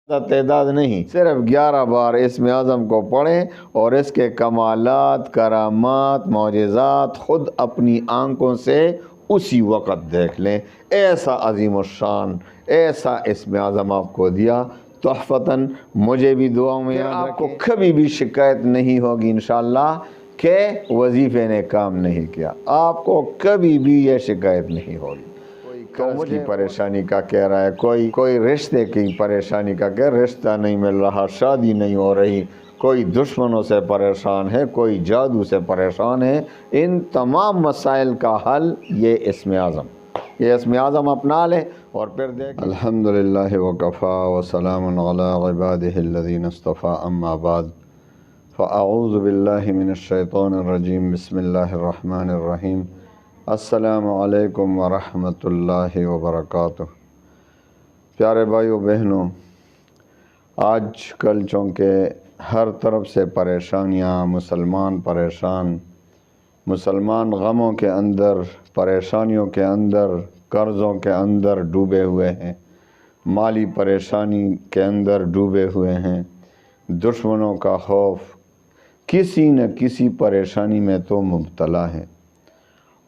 تعداد نہیں، صرف 11 بار اسم اعظم کو پڑھیں اور اس کے کمالات، کرامات، معجزات خود اپنی آنکھوں سے اسی وقت دیکھ لیں۔ ایسا عظیم الشان، ایسا اسم اعظم آپ کو دیا تحفتاً۔ مجھے بھی دعاؤں میں یاد رکھیں، آپ کو کبھی بھی شکایت نہیں ہوگی انشاءاللہ کہ وظیفے نے کام نہیں کیا، آپ کو کبھی بھی یہ شکایت نہیں ہوگی۔ قرض کی پریشانی کا کہہ رہا ہے، کوئی رشتے کی پریشانی کا کہ رشتہ نہیں مل رہا، شادی نہیں ہو رہی، کوئی دشمنوں سے پریشان ہے، کوئی جادو سے پریشان ہے، ان تمام مسائل کا حل یہ اسم اعظم، یہ اسم اعظم اپنا لے اور پھر دیکھ۔ الحمدللہ وکفا وسلام علی عبادہ الذین اصطفی، اما بعد فاعوذ باللہ من الشیطان الرجیم، بسم اللہ الرحمن الرحیم۔ السلام علیکم ورحمۃ اللہ وبرکاتہ۔ پیارے بھائیو بہنوں، آج کل چونکہ ہر طرف سے پریشانیاں، مسلمان پریشان، مسلمان غموں کے اندر، پریشانیوں کے اندر، قرضوں کے اندر ڈوبے ہوئے ہیں، مالی پریشانی کے اندر ڈوبے ہوئے ہیں، دشمنوں کا خوف، کسی نہ کسی پریشانی میں تو مبتلا ہیں،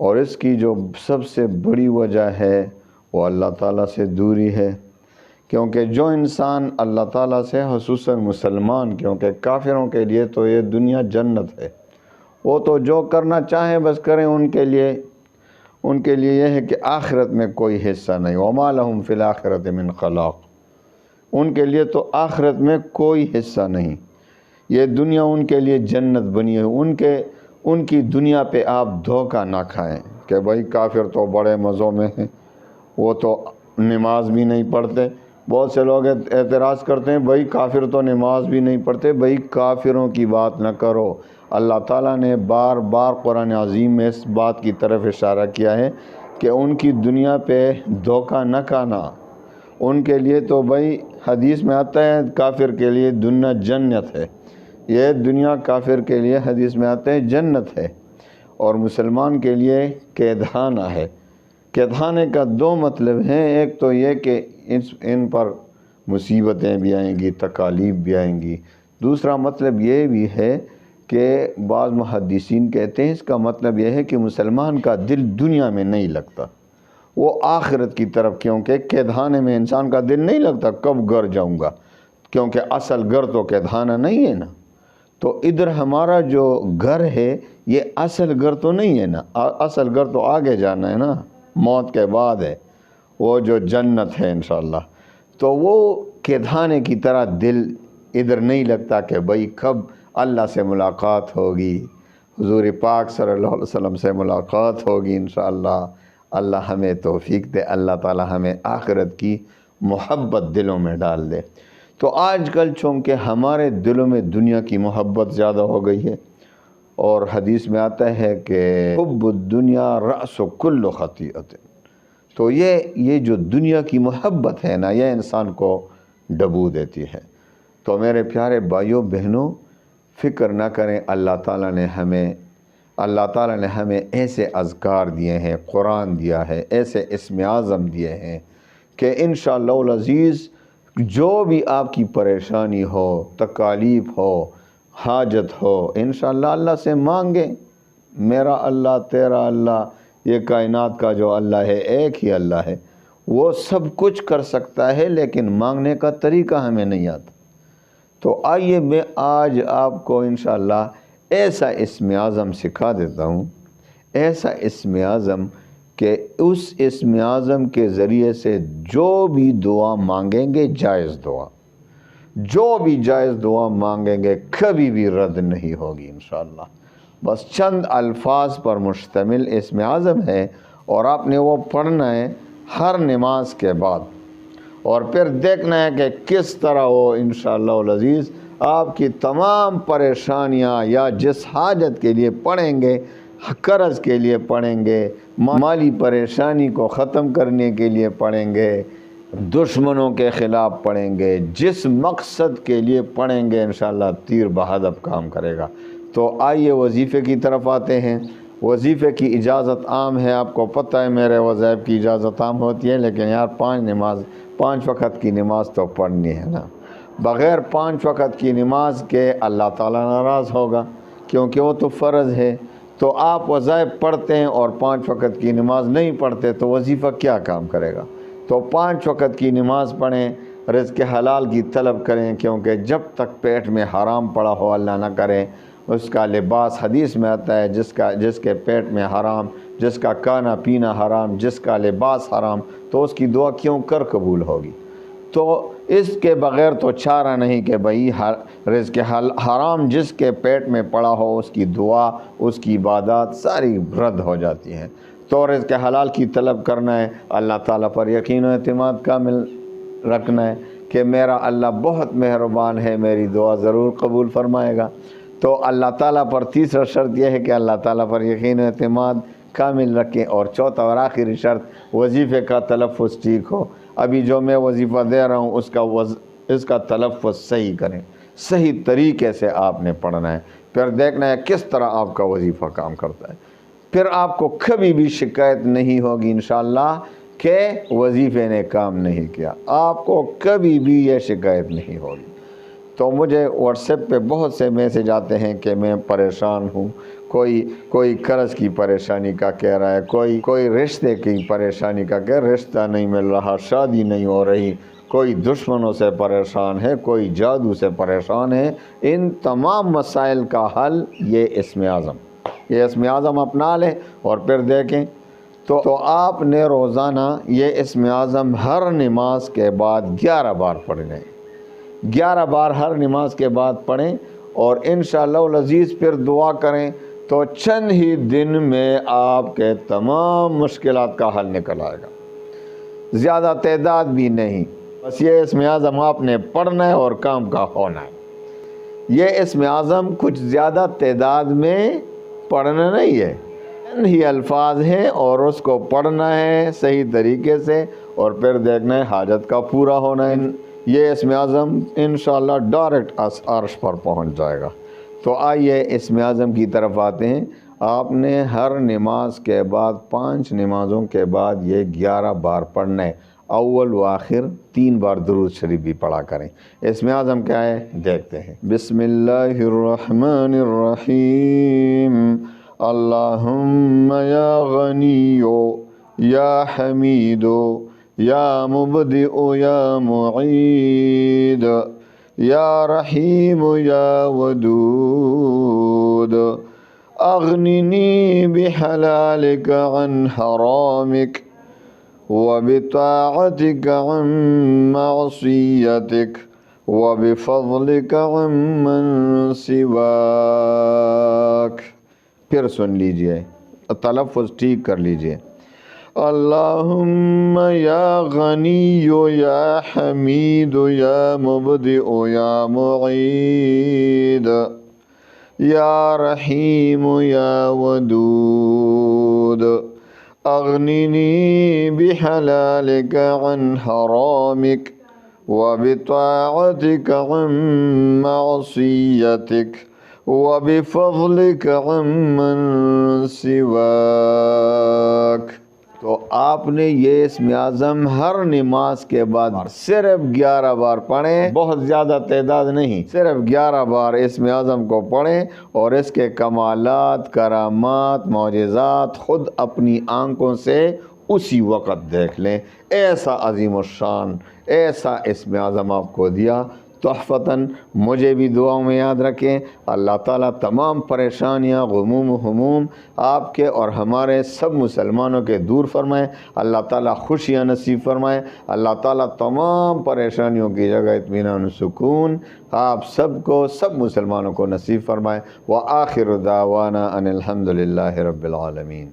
اور اس کی جو سب سے بڑی وجہ ہے وہ اللہ تعالیٰ سے دوری ہے۔ کیونکہ جو انسان اللہ تعالیٰ سے، خصوصاً مسلمان، کیونکہ کافروں کے لیے تو یہ دنیا جنت ہے، وہ تو جو کرنا چاہیں بس کریں، ان کے لیے یہ ہے کہ آخرت میں کوئی حصہ نہیں، وَمَا لَهُمْ فِي الْآخِرَةِ مِنْ خَلَاقٍ، ان کے لیے تو آخرت میں کوئی حصہ نہیں، یہ دنیا ان کے لیے جنت بنی ہے۔ ان کی دنیا پہ آپ دھوکہ نہ کھائیں کہ بھائی کافر تو بڑے مزوں میں ہیں، وہ تو نماز بھی نہیں پڑھتے۔ بہت سے لوگ اعتراض کرتے ہیں بھائی کافر تو نماز بھی نہیں پڑھتے۔ بھائی کافروں کی بات نہ کرو، اللہ تعالیٰ نے بار بار قرآن عظیم میں اس بات کی طرف اشارہ کیا ہے کہ ان کی دنیا پہ دھوکہ نہ کھانا۔ ان کے لیے تو بھائی حدیث میں آتا ہے کافر کے لیے دنیا جنت ہے، یہ دنیا کافر کے لیے حدیث میں آتا ہے جنت ہے، اور مسلمان کے لیے قید خانہ ہے۔ قید خانے کا دو مطلب ہیں، ایک تو یہ کہ ان پر مصیبتیں بھی آئیں گی، تکالیف بھی آئیں گی۔ دوسرا مطلب یہ بھی ہے کہ بعض محدثین کہتے ہیں اس کا مطلب یہ ہے کہ مسلمان کا دل دنیا میں نہیں لگتا، وہ آخرت کی طرف، کیونکہ قید خانے میں انسان کا دل نہیں لگتا، کب گھر جاؤں گا، کیونکہ اصل گھر تو قید خانہ نہیں ہے نا۔ تو ادھر ہمارا جو گھر ہے یہ اصل گھر تو نہیں ہے نا، اصل گھر تو آگے جانا ہے نا، موت کے بعد ہے، وہ جو جنت ہے انشاءاللہ۔ تو وہ قید خانے کی طرح دل ادھر نہیں لگتا کہ بھئی کب اللہ سے ملاقات ہوگی، حضور پاک صلی اللہ علیہ وسلم سے ملاقات ہوگی انشاءاللہ۔ اللہ ہمیں توفیق دے، اللہ تعالی ہمیں آخرت کی محبت دلوں میں ڈال دے۔ تو آج کل چونکہ ہمارے دلوں میں دنیا کی محبت زیادہ ہو گئی ہے، اور حدیث میں آتا ہے کہ حب الدنیا رأس کل خطیئۃ، تو یہ جو دنیا کی محبت ہے نا، یہ انسان کو ڈبو دیتی ہے۔ تو میرے پیارے بھائیوں بہنوں، فکر نہ کریں، اللہ تعالیٰ نے ہمیں ایسے اذکار دیے ہیں، قرآن دیا ہے، ایسے اسم اعظم دیے ہیں کہ انشاءاللہ العزیز جو بھی آپ کی پریشانی ہو، تکالیف ہو، حاجت ہو، انشاءاللہ اللہ سے مانگیں۔ میرا اللہ، تیرا اللہ، یہ کائنات کا جو اللہ ہے ایک ہی اللہ ہے، وہ سب کچھ کر سکتا ہے، لیکن مانگنے کا طریقہ ہمیں نہیں آتا۔ تو آئیے میں آج آپ کو انشاءاللہ ایسا اسم اعظم سکھا دیتا ہوں، ایسا اسم اعظم کہ اس اسم اعظم کے ذریعے سے جو بھی دعا مانگیں گے، جائز دعا، جو بھی جائز دعا مانگیں گے کبھی بھی رد نہیں ہوگی انشاءاللہ۔ بس چند الفاظ پر مشتمل اسم اعظم ہے، اور آپ نے وہ پڑھنا ہے ہر نماز کے بعد، اور پھر دیکھنا ہے کہ کس طرح وہ انشاءاللہ العزیز آپ کی تمام پریشانیاں، یا جس حاجت کے لیے پڑھیں گے، قرض کے لیے پڑھیں گے، مالی پریشانی کو ختم کرنے کے لیے پڑھیں گے، دشمنوں کے خلاف پڑھیں گے، جس مقصد کے لیے پڑھیں گے انشاءاللہ تیر بہدف کام کرے گا۔ تو آئیے وظیفے کی طرف آتے ہیں۔ وظیفے کی اجازت عام ہے، آپ کو پتہ ہے میرے وظائف کی اجازت عام ہوتی ہے، لیکن یار 5 وقت کی نماز تو پڑھنی ہے نا۔ بغیر 5 وقت کی نماز کے اللہ تعالیٰ ناراض ہوگا، کیونکہ وہ تو فرض ہے۔ تو آپ وظائف پڑھتے ہیں اور 5 وقت کی نماز نہیں پڑھتے تو وظیفہ کیا کام کرے گا؟ تو 5 وقت کی نماز پڑھیں، رزق حلال کی طلب کریں، کیونکہ جب تک پیٹ میں حرام پڑا ہو اللہ نہ کرے اس کا لباس، حدیث میں آتا ہے جس کے پیٹ میں حرام، جس کا کھانا پینا حرام، جس کا لباس حرام، تو اس کی دعا کیوں کر قبول ہوگی؟ تو اس کے بغیر تو چارہ نہیں کہ بھئی رزق حرام جس کے پیٹ میں پڑا ہو اس کی دعا، اس کی عبادات ساری رد ہو جاتی ہیں۔ تو رزق حلال کی طلب کرنا ہے، اللہ تعالیٰ پر یقین و اعتماد کامل رکھنا ہے کہ میرا اللہ بہت مہربان ہے، میری دعا ضرور قبول فرمائے گا۔ تو اللہ تعالیٰ پر تیسرا شرط یہ ہے کہ اللہ تعالیٰ پر یقین و اعتماد کامل رکھیں، اور چوتھا اور آخری شرط وظیفے کا تلفظ ٹھیک ہو۔ ابھی جو میں وظیفہ دے رہا ہوں اس کا تلفظ صحیح کریں، صحیح طریقے سے آپ نے پڑھنا ہے، پھر دیکھنا ہے کس طرح آپ کا وظیفہ کام کرتا ہے، پھر آپ کو کبھی بھی شکایت نہیں ہوگی انشاءاللہ کہ وظیفے نے کام نہیں کیا، آپ کو کبھی بھی یہ شکایت نہیں ہوگی۔ تو مجھے واٹس ایپ پہ بہت سے میسج آتے ہیں کہ میں پریشان ہوں، کوئی قرض کی پریشانی کا کہہ رہا ہے، کوئی رشتے کی پریشانی کا کہ رشتہ نہیں مل رہا، شادی نہیں ہو رہی، کوئی دشمنوں سے پریشان ہے، کوئی جادو سے پریشان ہے۔ ان تمام مسائل کا حل یہ اسم اعظم اپنا لیں اور پھر دیکھیں۔ تو آپ نے روزانہ یہ اسم اعظم ہر نماز کے بعد 11 بار پڑھنا ہے، 11 بار ہر نماز کے بعد پڑھیں، اور انشاءاللہ العزیز پھر دعا کریں تو چند ہی دن میں آپ کے تمام مشکلات کا حل نکل آئے گا۔ زیادہ تعداد بھی نہیں، بس یہ اسم اعظم آپ نے پڑھنا ہے اور کام کا ہونا ہے۔ یہ اسم اعظم کچھ زیادہ تعداد میں پڑھنا نہیں ہے، چند ہی الفاظ ہیں اور اس کو پڑھنا ہے صحیح طریقے سے، اور پھر دیکھنا ہے حاجت کا پورا ہونا ہے۔ یہ اسم اعظم انشاءاللہ ڈائریکٹ عرش پر پہنچ جائے گا۔ تو آئیے اسم اعظم کی طرف آتے ہیں۔ آپ نے ہر نماز کے بعد 5 نمازوں کے بعد یہ 11 بار پڑھنا ہے، اول و آخر 3 بار درود شریف بھی پڑھا کریں۔ اسم اعظم کیا ہے دیکھتے ہیں۔ بسم اللہ الرحمن الرحیم، اللہم یا غنیو یا حمیدو یا مبدئ یا معید یا رحیم یا ودود اغننی بحلالک عن حرامک وبطاعتک عن معصیتک وبفضلک عن من سواک۔ پھر سن لیجئے، تلفظ ٹھیک کر لیجئے۔ اللہم یا غنی یا حمید یا مبدئ یا معید یا رحیم یا ودود اغننی بحلالک عن حرامک وبطاعتک عن معصیتک وبفضلک عن من سواک۔ تو آپ نے یہ اسم اعظم ہر نماز کے بعد صرف 11 بار پڑھیں، بہت زیادہ تعداد نہیں، صرف 11 بار اسم اعظم کو پڑھیں، اور اس کے کمالات، کرامات، معجزات خود اپنی آنکھوں سے اسی وقت دیکھ لیں۔ ایسا عظیم الشان، ایسا اسم اعظم آپ کو دیا تحفتاً۔ مجھے بھی دعاؤں میں یاد رکھیں۔ اللہ تعالیٰ تمام پریشانیاں، غموم و ہموم آپ کے اور ہمارے سب مسلمانوں کے دور فرمائے۔ اللہ تعالیٰ خوشیاں نصیب فرمائے۔ اللہ تعالیٰ تمام پریشانیوں کی جگہ اطمینان و سکون آپ سب کو، سب مسلمانوں کو نصیب فرمائے۔ وآخر دعوانا ان الحمد للہ رب العالمین۔